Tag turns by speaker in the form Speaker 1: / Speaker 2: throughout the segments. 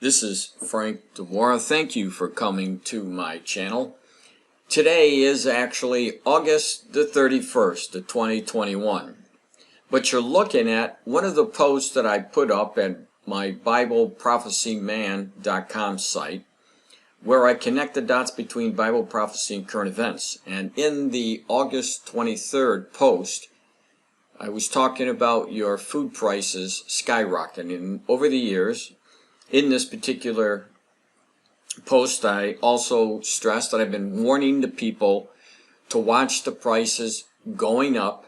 Speaker 1: This is Frank DiMora. Thank you for coming to my channel. Today is actually August the 31st of 2021. But you're looking at one of the posts that I put up at my BibleProphecyMan.com site, where I connect the dots between Bible prophecy and current events. And in the August 23rd post, I was talking about your food prices skyrocketing over the years. In this particular post, I also stressed that I've been warning the people to watch the prices going up,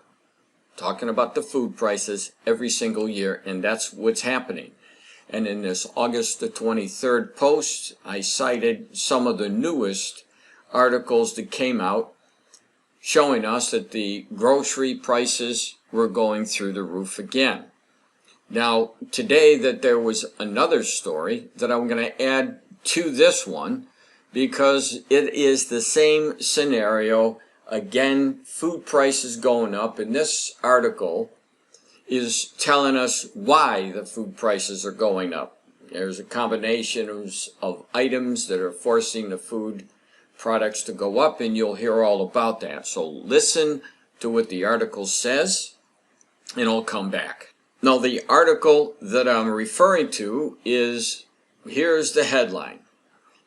Speaker 1: talking about the food prices every single year, and that's what's happening. And in this August the 23rd post, I cited some of the newest articles that came out showing us that the grocery prices were going through the roof again. Now, today that there was another story that I'm going to add to this one because it is the same scenario. Again, food prices going up, and this article is telling us why the food prices are going up. There's a combination of items that are forcing the food products to go up, and you'll hear all about that. So listen to what the article says, and I'll come back. Now, the article that I'm referring to is, here's the headline: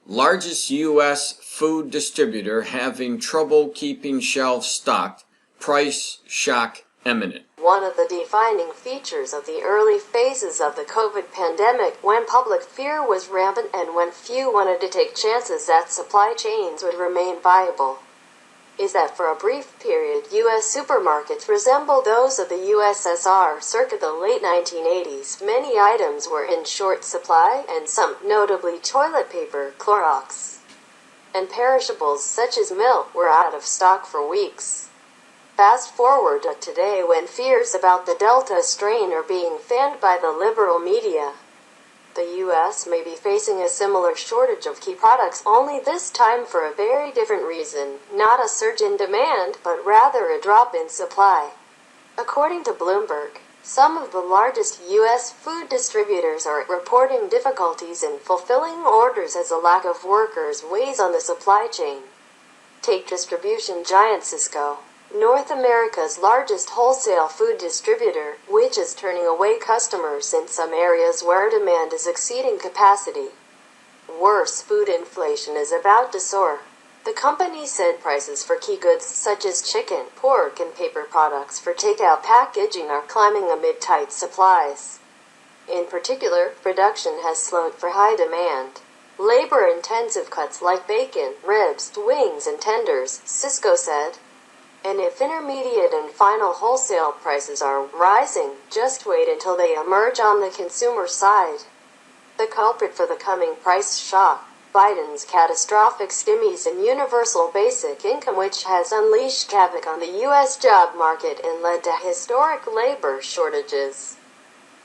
Speaker 1: largest U.S. food distributor having trouble keeping shelves stocked, price shock imminent.
Speaker 2: One of the defining features of the early phases of the COVID pandemic, when public fear was rampant and when few wanted to take chances that supply chains would remain viable, is that for a brief period U.S. supermarkets resembled those of the USSR circa the late 1980s. Many items were in short supply, and some, notably toilet paper, Clorox, and perishables such as milk, were out of stock for weeks. Fast forward to today, when fears about the Delta strain are being fanned by the liberal media. The U.S. may be facing a similar shortage of key products, only this time for a very different reason, not a surge in demand, but rather a drop in supply. According to Bloomberg, some of the largest U.S. food distributors are reporting difficulties in fulfilling orders as a lack of workers weighs on the supply chain. Take distribution giant Sysco, North America's largest wholesale food distributor, which is turning away customers in some areas where demand is exceeding capacity. Worse, food inflation is about to soar. The company said prices for key goods such as chicken, pork, and paper products for takeout packaging are climbing amid tight supplies. In particular, production has slowed for high demand. Labor-intensive cuts like bacon, ribs, wings, and tenders, Sysco said. And if intermediate and final wholesale prices are rising, just wait until they emerge on the consumer side. The culprit for the coming price shock: Biden's catastrophic stimmies and universal basic income, which has unleashed havoc on the U.S. job market and led to historic labor shortages.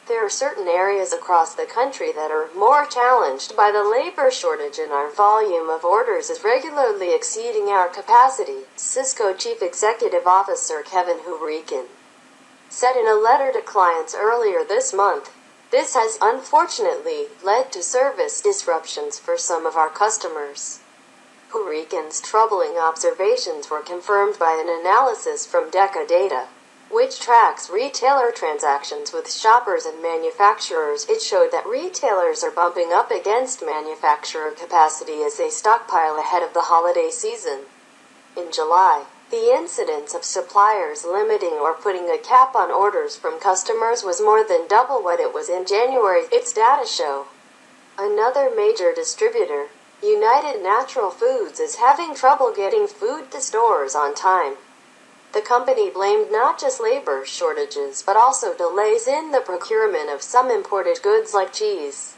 Speaker 2: There are certain areas across the country that are more challenged by the labor shortage, and our volume of orders is regularly exceeding our capacity, Sysco Chief Executive Officer Kevin Hurican said in a letter to clients earlier this month. This has unfortunately led to service disruptions for some of our customers. Hurican's troubling observations were confirmed by an analysis from Decca Data, which tracks retailer transactions with shoppers and manufacturers. It showed that retailers are bumping up against manufacturer capacity as they stockpile ahead of the holiday season. In July, the incidence of suppliers limiting or putting a cap on orders from customers was more than double what it was in January, its data show. Another major distributor, United Natural Foods, is having trouble getting food to stores on time. The company blamed not just labor shortages but also delays in the procurement of some imported goods like cheese,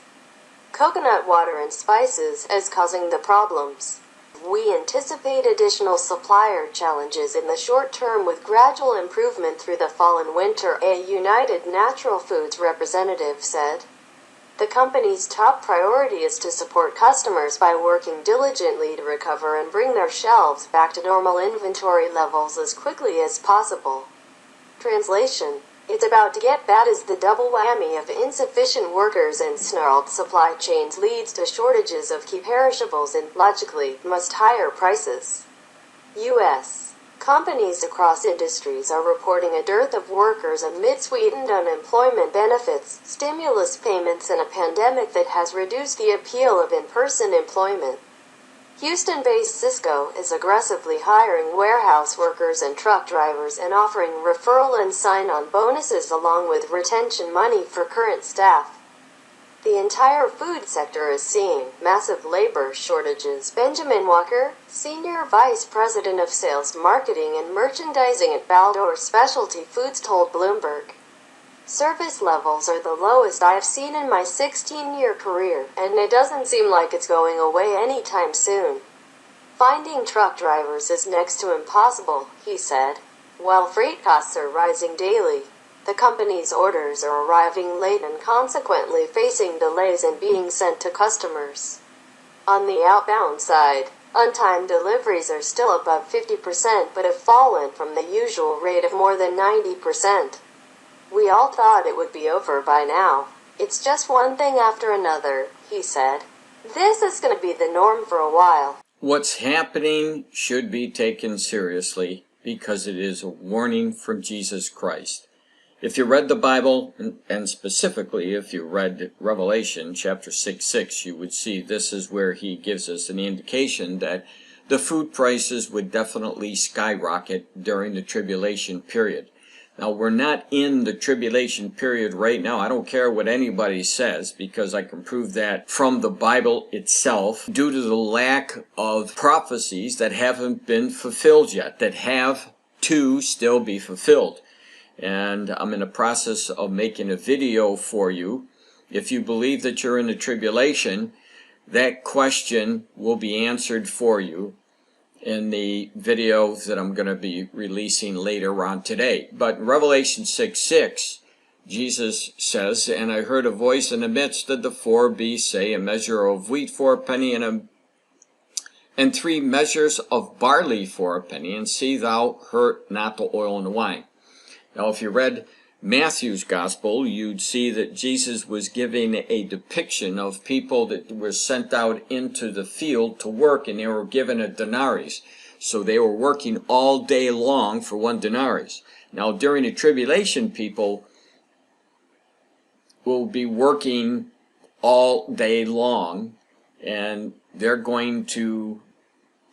Speaker 2: coconut water, and spices as causing the problems. We anticipate additional supplier challenges in the short term with gradual improvement through the fall and winter, a United Natural Foods representative said. The company's top priority is to support customers by working diligently to recover and bring their shelves back to normal inventory levels as quickly as possible. Translation: It's about to get bad as the double whammy of insufficient workers and snarled supply chains leads to shortages of key perishables and, logically, must higher prices. U.S. companies across industries are reporting a dearth of workers amid sweetened unemployment benefits, stimulus payments, and a pandemic that has reduced the appeal of in-person employment. Houston-based Cisco is aggressively hiring warehouse workers and truck drivers and offering referral and sign-on bonuses along with retention money for current staff. The entire food sector is seeing massive labor shortages. Benjamin Walker, Senior Vice President of Sales, Marketing, and Merchandising at Baldor Specialty Foods, told Bloomberg. Service levels are the lowest I've seen in my 16-year career, and it doesn't seem like it's going away anytime soon. Finding truck drivers is next to impossible, he said. While freight costs are rising daily, the company's orders are arriving late and consequently facing delays in being sent to customers. On the outbound side, on-time deliveries are still above 50% but have fallen from the usual rate of more than 90%. We all thought it would be over by now. It's just one thing after another, he said. This is going to be the norm for a while.
Speaker 1: What's happening should be taken seriously because it is a warning from Jesus Christ. If you read the Bible, and specifically if you read Revelation chapter 6:6, you would see this is where he gives us an indication that the food prices would definitely skyrocket during the tribulation period. Now, we're not in the tribulation period right now. I don't care what anybody says because I can prove that from the Bible itself due to the lack of prophecies that haven't been fulfilled yet, that have to still be fulfilled. And I'm in the process of making a video for you. If you believe that you're in the tribulation, that question will be answered for you in the video that I'm going to be releasing later on today. But in Revelation 6:6, Jesus says, "And I heard a voice in the midst of the four beasts say, a measure of wheat for a penny, and 3 measures of barley for a penny, and see thou hurt not the oil and the wine." Now, if you read Matthew's gospel, you'd see that Jesus was giving a depiction of people that were sent out into the field to work, and they were given a denarius. So they were working all day long for 1 denarius. Now, during the tribulation, people will be working all day long, and they're going to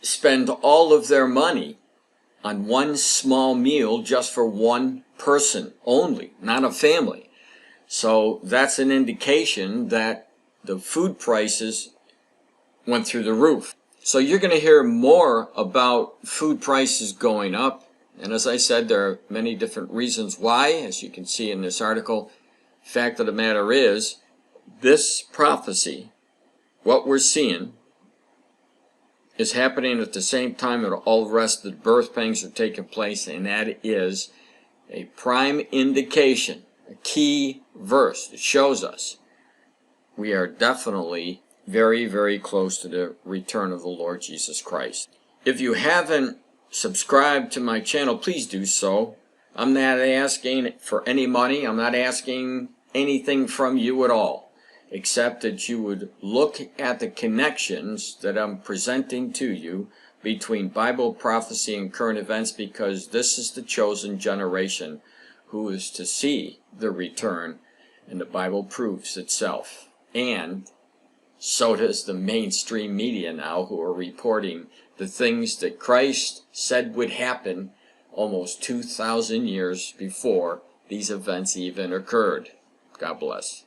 Speaker 1: spend all of their money on 1 small meal just for 1 person only, not a family. So that's an indication that the food prices went through the roof. So you're going to hear more about food prices going up. And as I said, there are many different reasons why, as you can see in this article. Fact of the matter is, this prophecy, what we're seeing, is happening at the same time that all the rest of the birth pangs are taking place, and that is a prime indication, a key verse that shows us we are definitely very, very close to the return of the Lord Jesus Christ. If you haven't subscribed to my channel, please do so. I'm not asking for any money. I'm not asking anything from you at all, except that you would look at the connections that I'm presenting to you between Bible prophecy and current events, because this is the chosen generation who is to see the return, and the Bible proves itself. And so does the mainstream media now, who are reporting the things that Christ said would happen almost 2,000 years before these events even occurred. God bless.